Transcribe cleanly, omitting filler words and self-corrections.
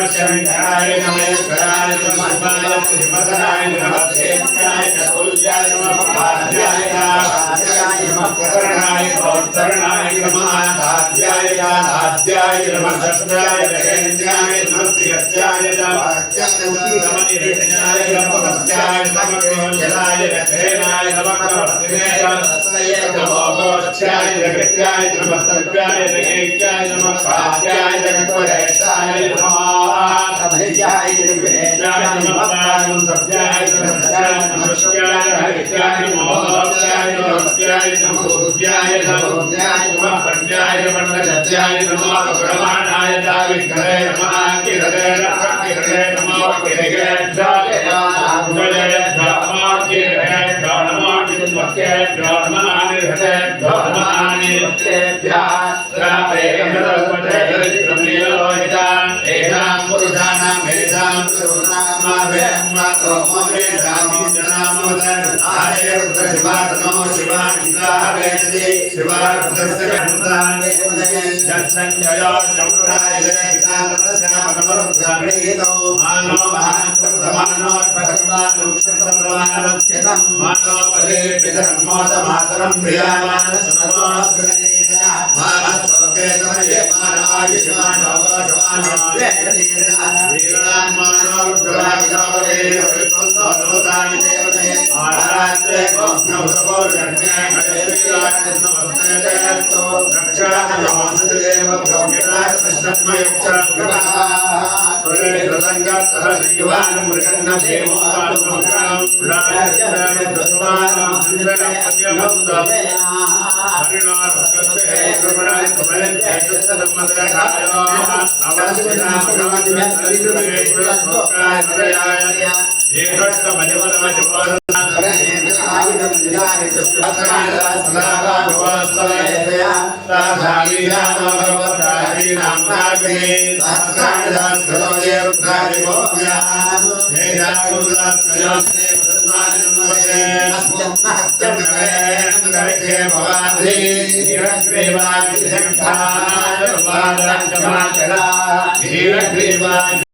शंकराय नमस्काराय नमः श्रीमदाय नमः देवाय चतुर्याय नमः पाद्याय नमः करणाय कौतरणाय नमः आद्याय आद्याय नमः सत्याय रेण्याय नमः त्रियत्याय नमः नमनिरण्याय नमः सत्याय नमः केवलाय रखेनाय नमः वर्तिनेय नमो मोक्षाय जगत्याय नमः सत्याय रेण्याय नमः पाद्याय जगत्वरेशाय नमः अभयाय निर्वेदाय नमः सत्याय नमः नमस्काराय हरित्याय नमः मोक्षाय नमस्काराय नमः उद्याय नमः पंचाय मंडलत्याय नमः प्रमाणाय दाविग्रहे नमः किरणे नमः किरणे नमः किरणे नमः किन्वके नमः निर्हते नमः निर्हतेभ्यः रापेन्द्रपदे ब्रह्मलोहिता एनां पुरुषाणां वेदां शिवात्मो शिवानिका वेदति शिवार्थस्य संजयो चौराय पितामहश्यामनमरुद्राणीतो मानो महान्तमानो भगवानुक्षन्तमनोक्षतं मानो पदे पितर्मोदमातरं प्रियामानसमनोग्रनेतया मानसोकेतनये मानाय शिवानो भगवानो वीरान्मानो रुद्राविदावरे विपन्नो नवतानि देवते आरात्रे गोप्नवसवो जन्मे गणेशविराजनमस्तेतो रक्षानमोसदेव भौमिराजकृष्णमयुक्तं प्रसंगतः मृगन्न देवो पादमोक्षं राजस्य दत्वानं इंद्रनमस्यमस्तवे हरिणारकस्य कृपणाय कमलस्य चतुर्मदकायो अवश्यना भगवद्गीतायै प्रसोकाय हरयाय एकस्तमजवनमजवर